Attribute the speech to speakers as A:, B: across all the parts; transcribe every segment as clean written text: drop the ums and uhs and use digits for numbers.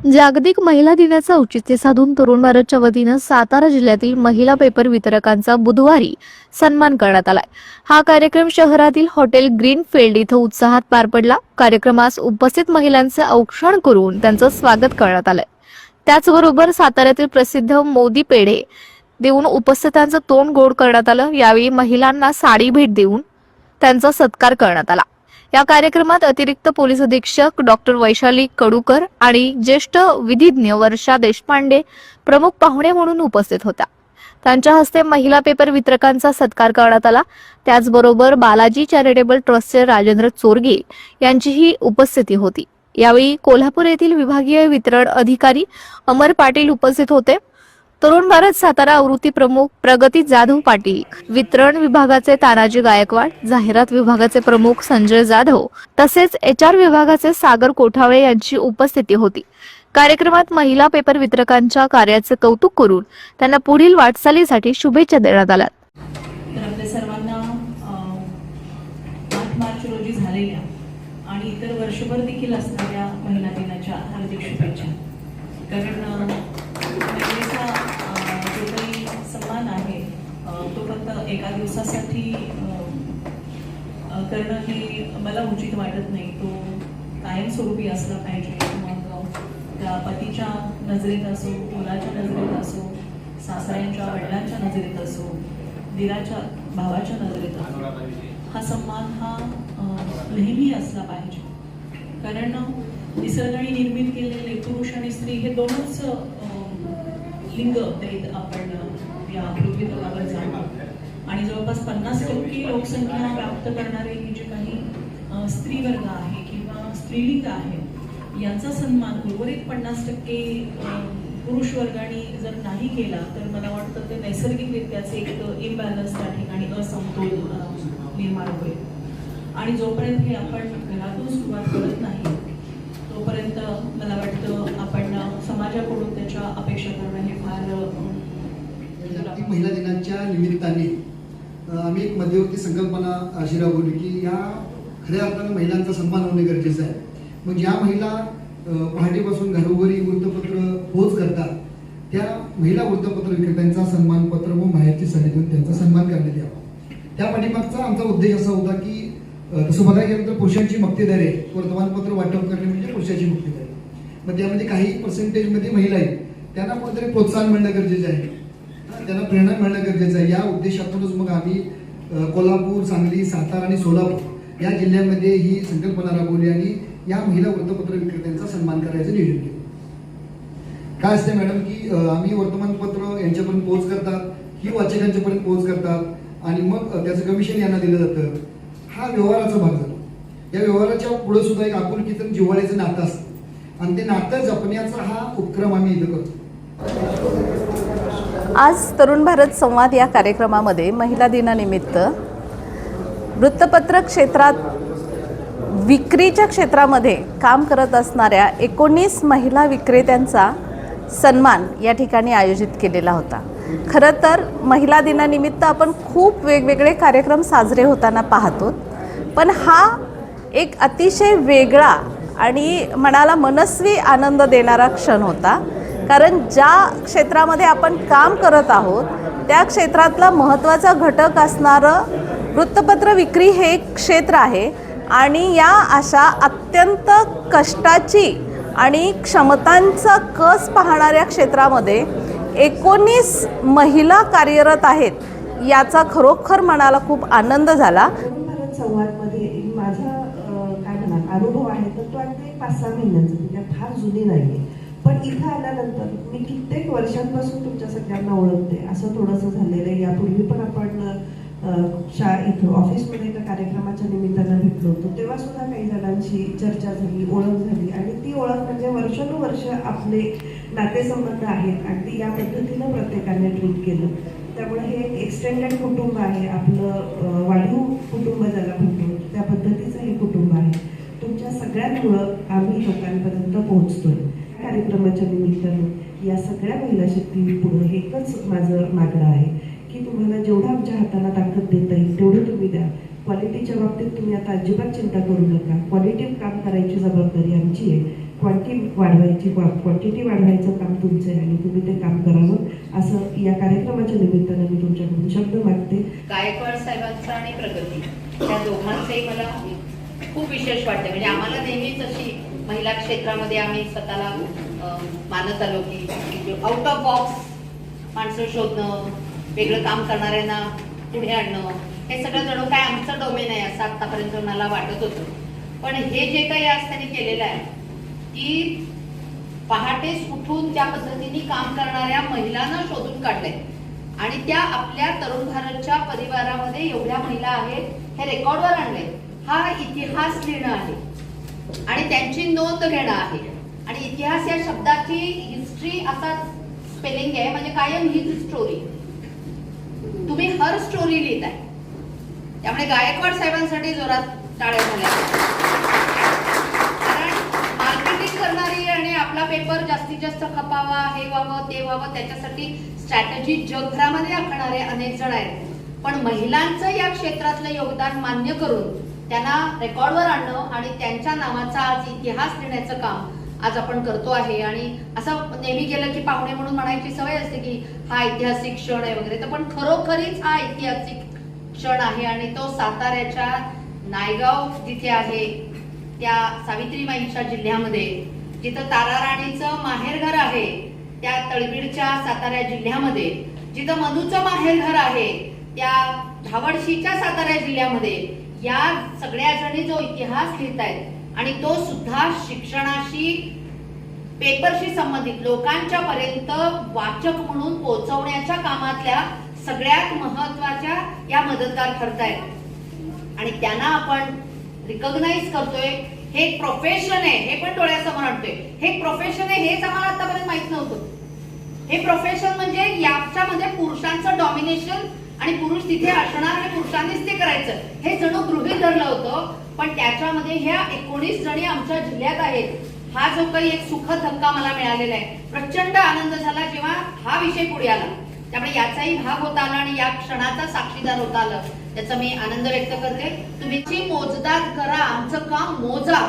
A: जागतिक महिला दिनाचं औचित्य साधून तरुण भारतच्या वतीनं सातारा जिल्ह्यातील महिला पेपर वितरकांचा बुधवारी सन्मान करण्यात आलाय। हा कार्यक्रम शहरातील हॉटेल ग्रीनफील्ड इथं उत्साहात पार पडला। कार्यक्रमास उपस्थित महिलांचे औक्षण करून त्यांचं स्वागत करण्यात आलंय। त्याचबरोबर साताऱ्यातील प्रसिद्ध मोदी पेढे देऊन उपस्थितांचं तोंड गोड करण्यात आलं। यावेळी महिलांना साडी भेट देऊन त्यांचा सत्कार करण्यात आला। या कार्यक्रमात अतिरिक्त पोलीस अधीक्षक डॉक्टर वैशाली कडूकर आणि ज्येष्ठ विधिज्ञ वर्षा देशपांडे प्रमुख पाहुणे म्हणून उपस्थित होत्या। त्यांच्या हस्ते महिला पेपर वितरकांचा सत्कार करण्यात आला। त्याचबरोबर बालाजी चॅरिटेबल ट्रस्टचे राजेंद्र चोरगे यांचीही उपस्थिती होती। यावेळी कोल्हापूर येथील विभागीय वितरण अधिकारी अमर पाटील उपस्थित होते। तरुण भारत सातारा आवृत्ती प्रमुख प्रगती जाधव पाटील, वितरण विभागाचे तानाजी गायकवाड, जाहिरात विभागाचे प्रमुख संजय जाधव तसेच HR विभागाचे सागर कोठावळे यांची उपस्थिती होती। कार्यक्रमात महिला पेपर वितरकांच्या कार्याचे कौतुक करून त्यांना पुढील वाटचालीसाठी शुभेच्छा देण्यात आल्या।
B: तर आपल्या सर्वांना 8 मार्च रोजी झालेल्या आणि इतर वर्षभर देखील असणाऱ्या महिला दिनाच्या हार्दिक शुभेच्छा। कारण महिलेचा जो काही सन्मान आहे तो फक्त एका दिवसासाठी करणं हे मला उचित वाटत नाही। तो कायमस्वरूपी असला पाहिजे। मग त्या पतीच्या नजरेत असो, मुलाच्या नजरेत असो, सासऱ्यांच्या वडिलांच्या नजरेत असो, दिराच्या भावाच्या नजरेत असो, हा सन्मान हा नेहमी असला पाहिजे। कारण निसर्गाने निर्मित केलेले पुरुष आणि स्त्री हे दोनच लिंग आपण या पृथ्वी तलावर जाणतो आणि जवळपास 50% लोकसंख्या प्राप्त करणारे हे जे काही स्त्री वर्ग आहे किंवा स्त्रीलिंग आहे यांचा सन्मान उर्वरित 50% पुरुष वर्गाने जर नाही केला तर मला वाटतं ते नैसर्गिकरित्याचे एक इम्बॅलन्स त्या ठिकाणी असमतोल निर्माण होईल। आणि जोपर्यंत हे आपण घरातून सुरुवात करत नाही तोपर्यंत मला वाटतं आपण समाजाकडून त्याच्या अपेक्षा करणं हे फार
C: जागतिक महिला दिनाच्या निमित्ताने आम्ही एक मध्यवर्ती संकल्पना अशी राबवली की या खऱ्या अर्थानं महिलांचा सन्मान होणे गरजेचं आहे। मग ज्या महिला पहाटेपासून घरोघरी वृत्तपत्र पोच करतात त्या महिला वृत्तपत्र विक्रेत्यांचा सन्मानपत्र व बाहेरची साडी देऊन त्यांचा सन्मान करण्यात यावा। त्या पाठीमागचा आमचा उद्देश असा होता की तसं बघायला गेलं तर पुरुषांची मक्तेदारी आहे, वर्तमानपत्र वाटप करणे म्हणजे पुरुषाची मक्तेदारी। मग त्यामध्ये काही पर्सेंटेजमध्ये महिला आहेत त्यांना कुठेतरी प्रोत्साहन मिळणं गरजेचं आहे, त्यांना प्रेरणा मिळणं गरजेचं आहे। या उद्देशातूनच मग आम्ही कोल्हापूर, सांगली, सातारा आणि सोलापूर या जिल्ह्यामध्ये ही संकल्पना राबवली आणि या महिला वृत्तपत्र विक्रेत्यांचा सन्मान करायचं नियोजन केलं। काय असते मॅडम की आम्ही वर्तमानपत्र यांच्यापर्यंत पोहोच करतात, ही वाचकांच्यापर्यंत पोहोच करतात आणि मग त्याचं कमिशन यांना दिलं जातं। हा व्यवहाराचा भाग झाला। या व्यवहाराच्या पुढे सुद्धा एक आपुलकीचं जिव्हाळ्याचं नातं असतं आणि ते नातं जपण्याचा हा उपक्रम आम्ही इथं करतो।
D: आज तरुण भारत संवाद या कार्यक्रमामध्ये महिला दिनानिमित्त वृत्तपत्र क्षेत्रात विक्रीच्या क्षेत्रामध्ये काम करत असणाऱ्या 19 महिला विक्रेत्यांचा सन्मान या ठिकाणी आयोजित केलेला होता। खरं तर महिला दिनानिमित्त आपण खूप वेगवेगळे कार्यक्रम साजरे होताना पाहतो, पण हा एक अतिशय वेगळा आणि मनाला मनस्वी आनंद देणारा क्षण होता। कारण ज्या क्षेत्रामध्ये आपण काम करत आहोत त्या क्षेत्रातला महत्त्वाचा घटक असणारं वृत्तपत्र विक्री हे एक क्षेत्र आहे आणि या अशा अत्यंत कष्टाची आणि क्षमतांचा कस पाहणाऱ्या क्षेत्रामध्ये 19 महिला कार्यरत आहेत याचा खरोखर मला खूप आनंद झाला।
E: भारत संवादमध्ये माझा काय म्हणा अनुभव आहे तर तो अगदी 5-6 महिन्यांचा, म्हणजे फार जुनी नाही। पण इथं आल्यानंतर मी कित्येक वर्षांपासून तुमच्या सगळ्यांना ओळखते असं थोडंसं झालेलं आहे। यापूर्वी पण आपण इथं ऑफिसमध्ये एका कार्यक्रमाच्या निमित्तानं भेटलो होतो, तेव्हा सुद्धा काही जणांची चर्चा झाली, ओळख झाली आणि ती ओळख म्हणजे वर्षानुवर्ष आपले नातेसंबंध आहेत। अगदी या पद्धतीनं प्रत्येकाने ट्रीट केलं। त्यामुळे हे एक एक्सटेंडेड कुटुंब आहे, आपलं वाढीव कुटुंब ज्याला म्हणतो त्या पद्धतीचं हे कुटुंब आहे। तुमच्या सगळ्यांमुळं आम्ही लोकांपर्यंत पोहोचतोय। कार्यक्रमाच्या निमित्तानं या सगळ्या महिला शक्ती पुढे एकच माझं मागणं आहे की तुम्हाला जेवढं आमच्या हाताला ताकद देता येईल तेवढं तुम्ही द्या। क्वालिटीच्या बाबतीत तुम्ही आता अजिबात चिंता करू नका, क्वालिटी काम करायची जबाबदारी आमची आहे। क्वांटिटी वाढवायचं काम तुमचं आहे आणि तुम्ही ते काम करावं असं या कार्यक्रमाच्या निमित्तानं मी तुमच्याकडून शब्द मागते.
F: गायकवाड साहेबांचा आणि प्रगती त्या दोघांचंही मला खूप विशेष वाटते. म्हणजे आम्हाला नेहमीच अशी महिला क्षेत्रामध्ये आम्ही स्वतःला मानत आलो की आउट ऑफ बॉक्स माणसं शोधणं, वेगळं काम करणाऱ्यांना पुढे आणणं, हे सगळं जणू काय आमचं डोमेन आहे असं आतापर्यंत मला वाटत होतं. पण हे जे काही आज त्यांनी केलेलं आहे की पहाटेच उठून त्या पद्धतीने काम करणाऱ्या महिलांना शोधून काढलंय आणि त्या आपल्या तरुण भारतच्या परिवारामध्ये एवढ्या महिला आहेत हे रेकॉर्डवर आणलंय. हा इतिहास लिहिणं आहे आणि त्यांची नोंद घेणं आहे. आणि इतिहास या शब्दाची हिस्ट्री असा स्पेलिंग आहे, म्हणजे कायम हीच स्टोरी. तुम्ही हर स्टोरी लिहिताय. त्यामुळे गायकवाड साहेबांसाठी जोरात टाळ्या झाल्या. कारण मार्केटिंग करणारी आणि आपला पेपर जास्तीत जास्त खपावा, हे व्हावं ते व्हावं, त्याच्यासाठी स्ट्रॅटेजी जगभरामध्ये आखणारे अनेक जण आहेत. पण महिलांचं या क्षेत्रातलं योगदान मान्य करून त्यांना रेकॉर्डवर आणणं आणि त्यांच्या नावाचा आज इतिहास लिहिण्याचं काम आज आपण करतो आहे. आणि असं नेहमी गेलं की पाहुणे म्हणून म्हणायची सवय असते की हा ऐतिहासिक क्षण आहे वगैरे, तर पण खरोखरीच हा ऐतिहासिक क्षण आहे. आणि तो साताऱ्याच्या नायगाव जिथे आहे त्या सावित्रीबाईंच्या जिल्ह्यामध्ये, जिथं तारा राणीचं माहेरघर आहे त्या तळबीडच्या सातारा जिल्ह्यामध्ये, जिथं मधूचं माहेरघर आहे त्या धावडशीच्या सातारा जिल्ह्यामध्ये, या सगळ्या जणी जो इतिहास लिहितायत आणि तो सुद्धा शिक्षणाशी, पेपरशी संबंधित लोकांच्या पर्यंत वाचक म्हणून पोहोचवण्याच्या कामातल्या सगळ्यात महत्वाच्या या मदतगार ठरतायत. आणि त्यांना आपण रिकॉग्नाइज करतोय. हे एक प्रोफेशन आहे, हे पण डोळ्यासमोर आणतोय. हे एक प्रोफेशन आहे हेच आम्हाला आतापर्यंत माहित नव्हतं. हे प्रोफेशन म्हणजे याच्यामध्ये पुरुषांचं डॉमिनेशन आणि पुरुष तिथे असणार आणि पुरुषांनीच ते करायचं हे जणू गृहीत धरलं होतं. पण त्याच्यामध्ये ह्या 19 जणी आमच्या जिल्ह्यात आहेत. हा जो काही एक सुखद धक्का मला मिळालेला आहे, प्रचंड आनंद झाला जेव्हा हा विषय पुढे आला. त्यामुळे याचाही भाग होता आला आणि या क्षणाचा साक्षीदार होता आलं, त्याचा मी आनंद व्यक्त करते. तुम्ही मोजदाद करा, आमचं काम मोजा.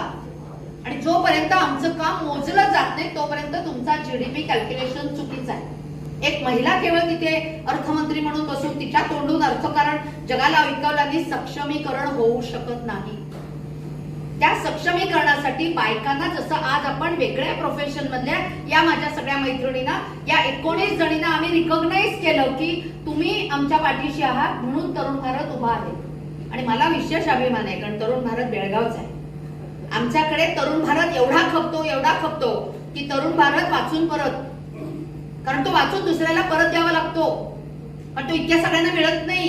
F: आणि जोपर्यंत आमचं काम मोजलं जात नाही तोपर्यंत तुमचा जीडीपी कॅल्क्युलेशन चुकीचा आहे. एक महिला केवळ तिथे अर्थमंत्री म्हणून बसून तिच्या तोंडून अर्थकारण जगाला ऐकवल्याने सक्षमीकरण होऊ शकत नाही. त्या सक्षमीकरणासाठी बायकांना, जसं आज आपण वेगळ्या प्रोफेशन मधल्या या माझ्या सगळ्या मैत्रिणींना, या 19 जणींना आम्ही रिकॉग्नाइज केलं की तुम्ही आमच्या पाठीशी आहात म्हणून तरुण भारत उभा आहे. आणि मला विशेष अभिमान आहे कारण तरुण भारत बेळगावचा आहे. आमच्याकडे तरुण भारत एवढा खपतो की तरुण भारत वाचून परत, कारण तो वाचून दुसऱ्याला परत द्यावा लागतो, पण तो इतक्या सगळ्यांना मिळत नाही.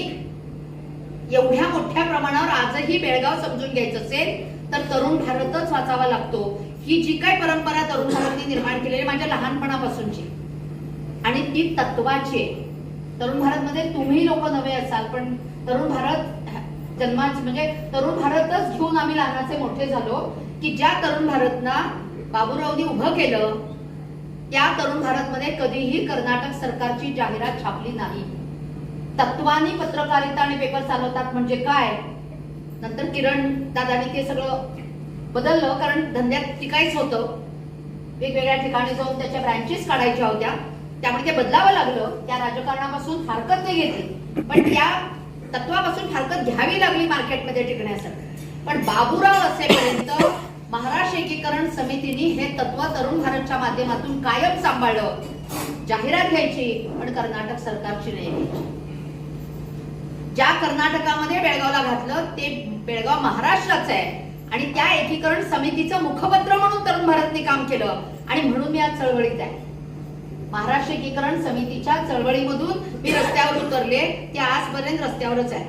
F: एवढ्या मोठ्या प्रमाणावर आजही बेळगाव समजून घ्यायचं असेल तर तरुण भारतच वाचावा लागतो. ही जी काय परंपरा तरुण भारतने निर्माण केलेली माझ्या लहानपणापासूनची आणि ती तत्वाची. तरुण भारत मध्ये तुम्ही लोक नवे असाल पण तरुण भारत जन्माच म्हणजे तरुण भारतच घेऊन आम्ही लहानाचे मोठे झालो की ज्या तरुण भारतना बाबूरावनी उभं केलं त्या तरुण भारतमध्ये कधीही कर्नाटक सरकारची जाहिरात छापली नाही. तत्वानी पत्रकारिता आणि पेपर चालवतात म्हणजे काय. नंतर किरण दादानी ते सगळं बदललं कारण धंद्यात टिकायचं होतं. वेगवेगळ्या ठिकाणी जाऊन त्याच्या ब्रँचेस काढायच्या होत्या, त्यामुळे ते बदलावं लागलं. त्या राजकारणापासून हरकत नाही घेतली पण त्या तत्वापासून हरकत घ्यावी लागली मार्केटमध्ये टिकण्यासाठी. पण बाबूराव असेपर्यंत महाराष्ट्र एकीकरण समितीने हे तत्व तरुण भारतच्या माध्यमातून कायम सांभाळलं. जाहिरात घ्यायची पण कर्नाटक सरकारची नाही घ्यायची. ज्या कर्नाटकामध्ये बेळगावला घातलं ते बेळगाव महाराष्ट्राचं आहे आणि त्या एकीकरण समितीचं मुखपत्र म्हणून तरुण भारतने काम केलं आणि म्हणून मी आज चळवळीत आहे. महाराष्ट्र एकीकरण समितीच्या चळवळीमधून मी रस्त्यावर उतरले, ते आजपर्यंत रस्त्यावरच आहे.